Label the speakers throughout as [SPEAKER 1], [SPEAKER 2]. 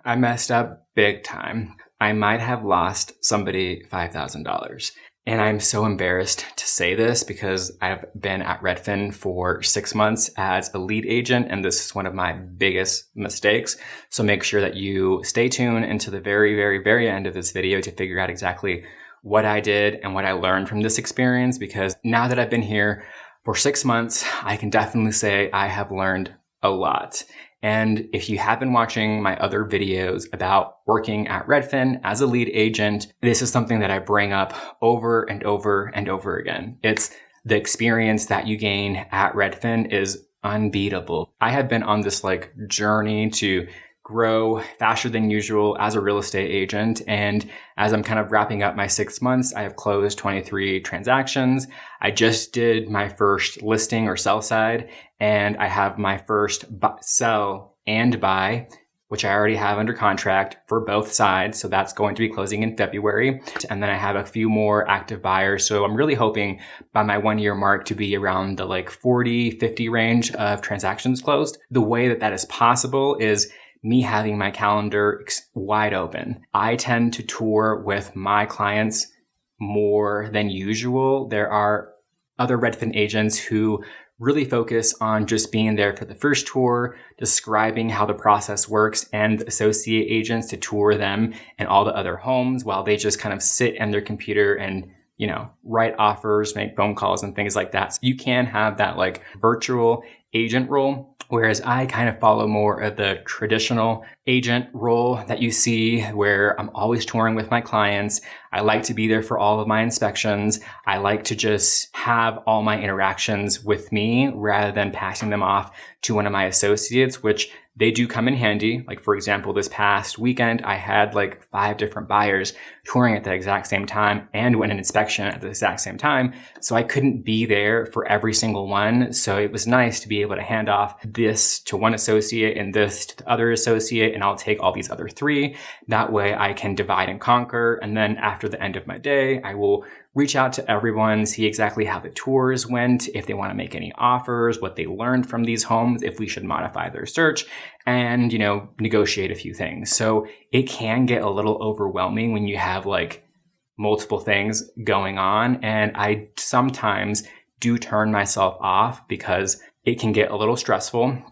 [SPEAKER 1] I messed up big time. I might have lost somebody $5,000. And I'm so embarrassed to say this because I've been at Redfin for 6 months as a lead agent, and this is one of my biggest mistakes. So make sure that you stay tuned into the very, very, very end of this video to figure out exactly what I did and what I learned from this experience, because now that I've been here for 6 months, I can definitely say I have learned a lot. And if you have been watching my other videos about working at Redfin as a lead agent, this is something that I bring up over and over and over again. It's the experience that you gain at Redfin is unbeatable. I have been on this journey to grow faster than usual as a real estate agent. And as I'm kind of wrapping up my 6 months, I have closed 23 transactions. I just did my first listing or sell side, and I have my first sell and buy, which I already have under contract for both sides. So that's going to be closing in February. And then I have a few more active buyers. So I'm really hoping by my 1 year mark to be around the 40, 50 range of transactions closed. The way that that is possible is me having my calendar wide open. I tend to tour with my clients more than usual. There are other Redfin agents who really focus on just being there for the first tour, describing how the process works, and associate agents to tour them and all the other homes while they just kind of sit in their computer and write offers, make phone calls and things like that. So you can have that virtual agent role, whereas I kind of follow more of the traditional agent role that you see where I'm always touring with my clients. I like to be there for all of my inspections. I like to just have all my interactions with me rather than passing them off to one of my associates, which they do come in handy. For example, this past weekend, I had 5 different buyers touring at the exact same time and went an inspection at the exact same time. So I couldn't be there for every single one. So it was nice to be able to hand off this to one associate and this to the other associate, and I'll take all these other 3. That way I can divide and conquer. And then after the end of my day, I will reach out to everyone, see exactly how the tours went, if they want to make any offers, what they learned from these homes, if we should modify their search, and, negotiate a few things. So it can get a little overwhelming when you have multiple things going on. And I sometimes do turn myself off because it can get a little stressful.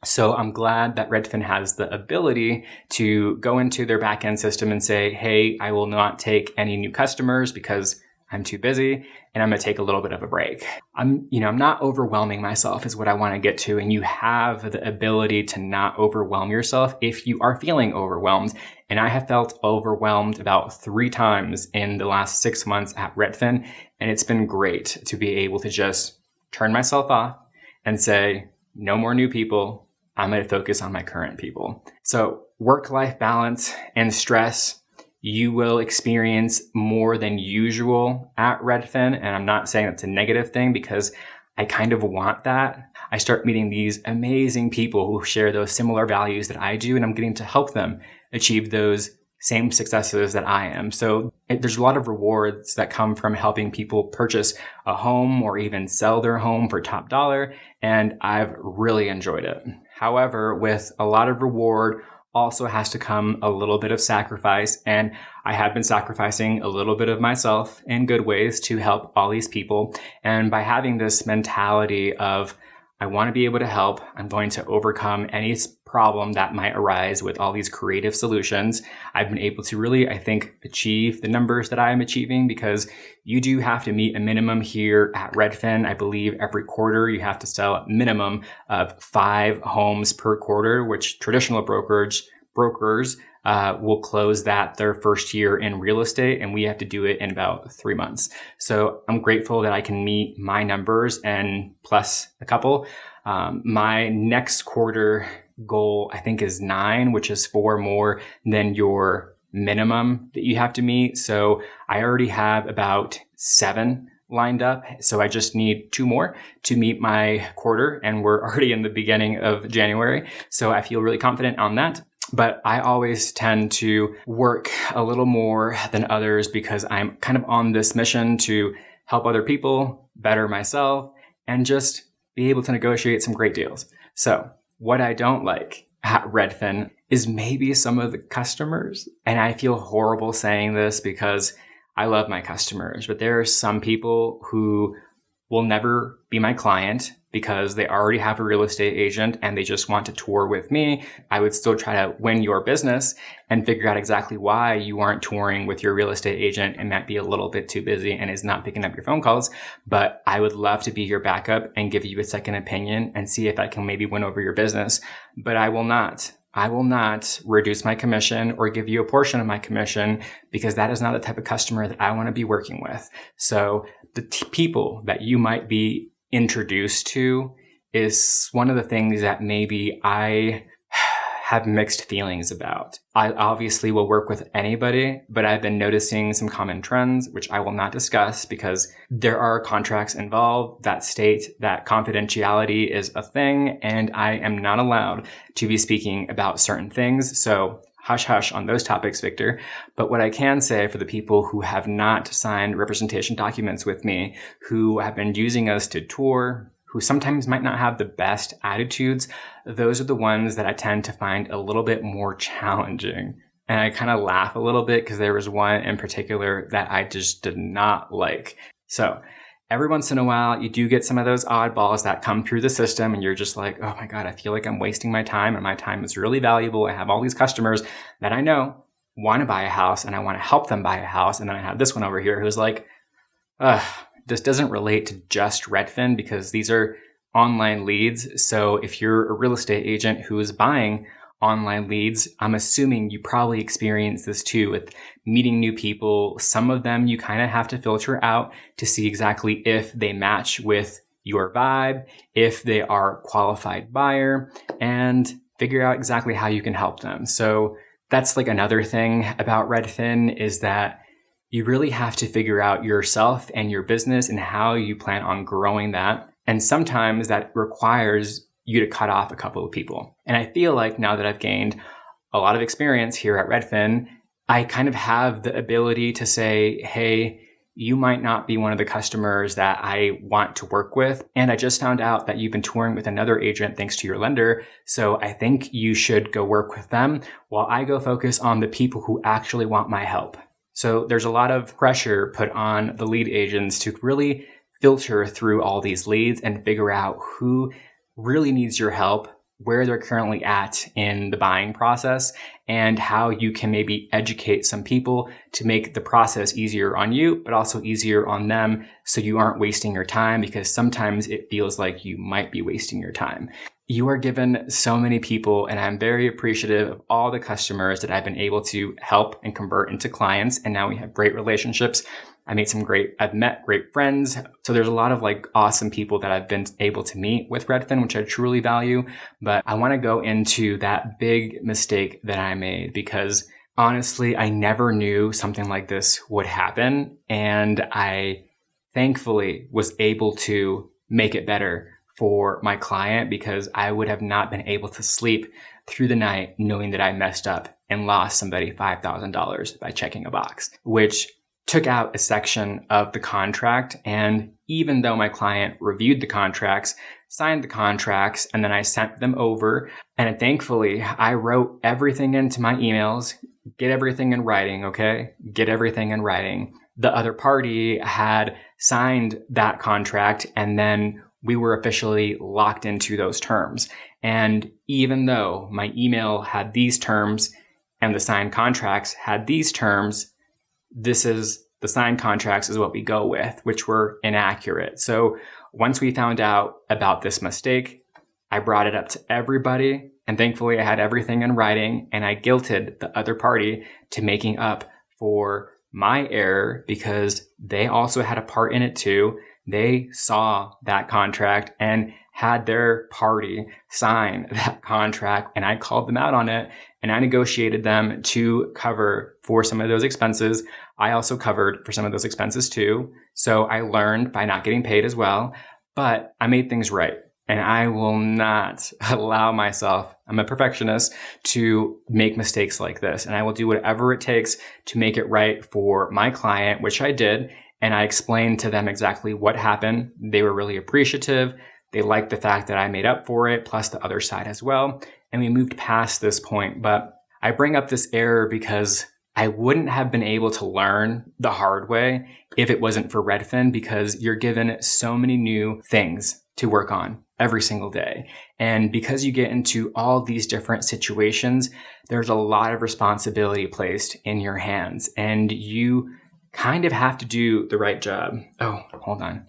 [SPEAKER 1] So I'm glad that Redfin has the ability to go into their backend system and say, hey, I will not take any new customers because I'm too busy and I'm going to take a little bit of a break. I'm not overwhelming myself is what I want to get to. And you have the ability to not overwhelm yourself if you are feeling overwhelmed. And I have felt overwhelmed about 3 times in the last 6 months at Redfin. And it's been great to be able to just turn myself off and say, no more new people. I'm going to focus on my current people. So work-life balance and stress, you will experience more than usual at Redfin. And I'm not saying that's a negative thing because I kind of want that. I start meeting these amazing people who share those similar values that I do, and I'm getting to help them achieve those same successes that I am. So there's a lot of rewards that come from helping people purchase a home or even sell their home for top dollar. And I've really enjoyed it. However, with a lot of reward also has to come a little bit of sacrifice. And I have been sacrificing a little bit of myself in good ways to help all these people. And by having this mentality of, I want to be able to help, I'm going to overcome any problem that might arise with all these creative solutions, I've been able to really, I think, achieve the numbers that I am achieving, because you do have to meet a minimum here at Redfin. I believe every quarter you have to sell a minimum of 5 homes per quarter, which traditional brokers will close that their first year in real estate, and we have to do it in about 3 months. So I'm grateful that I can meet my numbers and plus a couple. My next quarter goal, I think, is 9, which is 4 more than your minimum that you have to meet. So I already have about 7 lined up. So I just need 2 more to meet my quarter, and we're already in the beginning of January. So I feel really confident on that. But I always tend to work a little more than others because I'm kind of on this mission to help other people, better myself, and just be able to negotiate some great deals. So what I don't like at Redfin is maybe some of the customers. And I feel horrible saying this because I love my customers, but there are some people who will never be my client because they already have a real estate agent and they just want to tour with me. I would still try to win your business and figure out exactly why you aren't touring with your real estate agent and might be a little bit too busy and is not picking up your phone calls. But I would love to be your backup and give you a second opinion and see if I can maybe win over your business. But I will not. I will not reduce my commission or give you a portion of my commission because that is not the type of customer that I want to be working with. So the people that you might be introduced to is one of the things that maybe I have mixed feelings about. I obviously will work with anybody, but I've been noticing some common trends, which I will not discuss because there are contracts involved that state that confidentiality is a thing, and I am not allowed to be speaking about certain things. So hush hush on those topics, Victor. But what I can say for the people who have not signed representation documents with me, who have been using us to tour, who sometimes might not have the best attitudes, those are the ones that I tend to find a little bit more challenging. And I kind of laugh a little bit because there was one in particular that I just did not like. So every once in a while, you do get some of those oddballs that come through the system and you're just like, oh my God, I feel like I'm wasting my time and my time is really valuable. I have all these customers that I know want to buy a house and I want to help them buy a house. And then I have this one over here who's like, this doesn't relate to just Redfin because these are online leads. So if you're a real estate agent who is buying online leads, I'm assuming you probably experience this too with meeting new people. Some of them you kind of have to filter out to see exactly if they match with your vibe, if they are a qualified buyer, and figure out exactly how you can help them. So that's like another thing about Redfin is that you really have to figure out yourself and your business and how you plan on growing that. And sometimes that requires you to cut off a couple of people. And I feel like now that I've gained a lot of experience here at Redfin, I kind of have the ability to say, hey, you might not be one of the customers that I want to work with. And I just found out that you've been touring with another agent thanks to your lender. So I think you should go work with them while I go focus on the people who actually want my help. So there's a lot of pressure put on the lead agents to really filter through all these leads and figure out who really needs your help, where they're currently at in the buying process, and how you can maybe educate some people to make the process easier on you, but also easier on them so you aren't wasting your time because sometimes it feels like you might be wasting your time. You are given so many people, and I'm very appreciative of all the customers that I've been able to help and convert into clients. And now we have great relationships. I've met great friends. So there's a lot of like awesome people that I've been able to meet with Redfin, which I truly value. But I want to go into that big mistake that I made because honestly, I never knew something like this would happen. And I thankfully was able to make it better for my client because I would have not been able to sleep through the night knowing that I messed up and lost somebody $5,000 by checking a box, which took out a section of the contract. And even though my client reviewed the contracts, signed the contracts, and then I sent them over, and thankfully I wrote everything into my emails, get everything in writing, okay? Get everything in writing. The other party had signed that contract and then we were officially locked into those terms. And even though my email had these terms and the signed contracts had these terms, the signed contracts is what we go with, which were inaccurate. So once we found out about this mistake, I brought it up to everybody. And thankfully I had everything in writing and I guilted the other party to making up for my error because they also had a part in it too. They saw that contract and had their party sign that contract, and I called them out on it and I negotiated them to cover for some of those expenses. I also covered for some of those expenses too. So I learned by not getting paid as well, but I made things right. And I will not allow myself, I'm a perfectionist, to make mistakes like this. And I will do whatever it takes to make it right for my client, which I did. And I explained to them exactly what happened. They were really appreciative. They liked the fact that I made up for it, plus the other side as well. and we moved past this point. But I bring up this error because I wouldn't have been able to learn the hard way if it wasn't for Redfin, because you're given so many new things to work on every single day. And because you get into all these different situations, there's a lot of responsibility placed in your hands, and you kind of have to do the right job. Oh, hold on.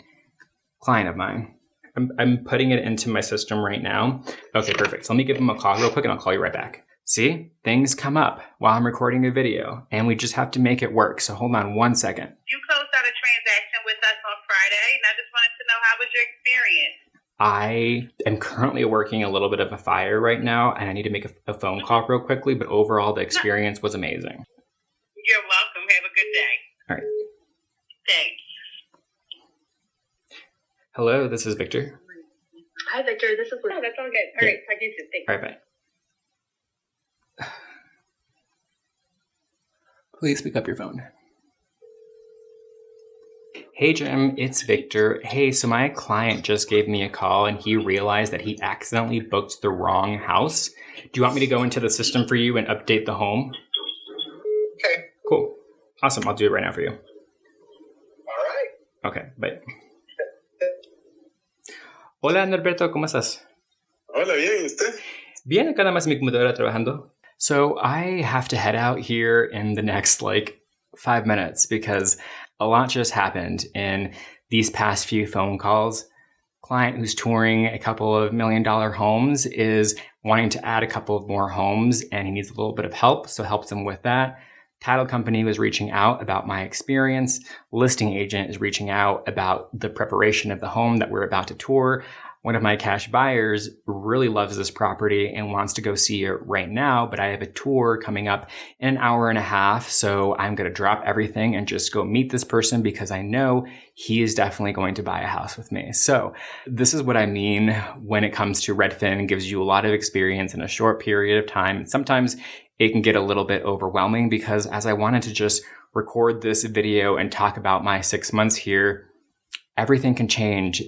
[SPEAKER 1] Client of mine. I'm putting it into my system right now. Okay, perfect. So let me give him a call real quick and I'll call you right back. See, things come up while I'm recording a video and we just have to make it work. So hold on 1 second.
[SPEAKER 2] You closed out a transaction with us on Friday, and I just wanted to know, how was your experience?
[SPEAKER 1] I am currently working a little bit of a fire right now and I need to make a phone call real quickly, but overall the experience was amazing.
[SPEAKER 2] You're welcome. Have a good day.
[SPEAKER 1] All right.
[SPEAKER 2] Thanks.
[SPEAKER 1] Hello, this is Victor.
[SPEAKER 3] Hi, Victor. This is Liz.
[SPEAKER 2] No, that's all good. All right. Talk to you soon. Thanks.
[SPEAKER 1] All right, bye. Please pick up your phone. Hey, Jim, it's Victor. Hey, so my client just gave me a call and he realized that he accidentally booked the wrong house. Do you want me to go into the system for you and update the home?
[SPEAKER 4] Okay.
[SPEAKER 1] Cool. Awesome. I'll do it right now for you.
[SPEAKER 4] All right.
[SPEAKER 1] Okay, bye. Hola, Norberto, ¿cómo estás?
[SPEAKER 4] Hola, bien, ¿y usted?
[SPEAKER 1] Bien, acá nada más mi computadora trabajando. So I have to head out here in the next 5 minutes because a lot just happened in these past few phone calls. Client who's touring a couple of $1 million homes is wanting to add a couple of more homes and he needs a little bit of help, so helps him with that. Title company was reaching out about my experience. Listing agent is reaching out about the preparation of the home that we're about to tour. One of my cash buyers really loves this property and wants to go see it right now, but I have a tour coming up in an hour and a half. So I'm going to drop everything and just go meet this person because I know he is definitely going to buy a house with me. So this is what I mean when it comes to Redfin. It gives you a lot of experience in a short period of time. And sometimes it can get a little bit overwhelming because as I wanted to just record this video and talk about my 6 months here, everything can change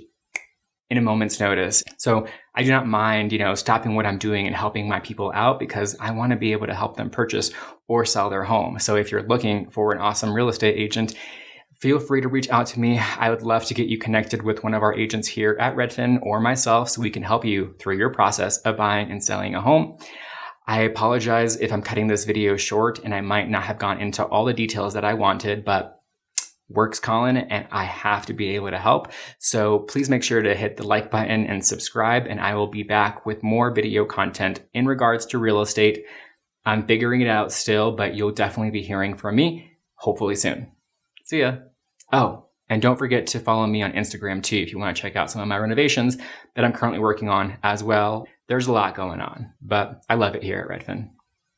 [SPEAKER 1] in a moment's notice. So I do not mind, stopping what I'm doing and helping my people out because I want to be able to help them purchase or sell their home. So if you're looking for an awesome real estate agent, feel free to reach out to me. I would love to get you connected with one of our agents here at Redfin or myself so we can help you through your process of buying and selling a home. I apologize if I'm cutting this video short and I might not have gone into all the details that I wanted, but work's calling and I have to be able to help. So please make sure to hit the like button and subscribe, and I will be back with more video content in regards to real estate. I'm figuring it out still, but you'll definitely be hearing from me hopefully soon. See ya. Oh, and don't forget to follow me on Instagram too if you want to check out some of my renovations that I'm currently working on as well. There's a lot going on, but I love it here at Redfin.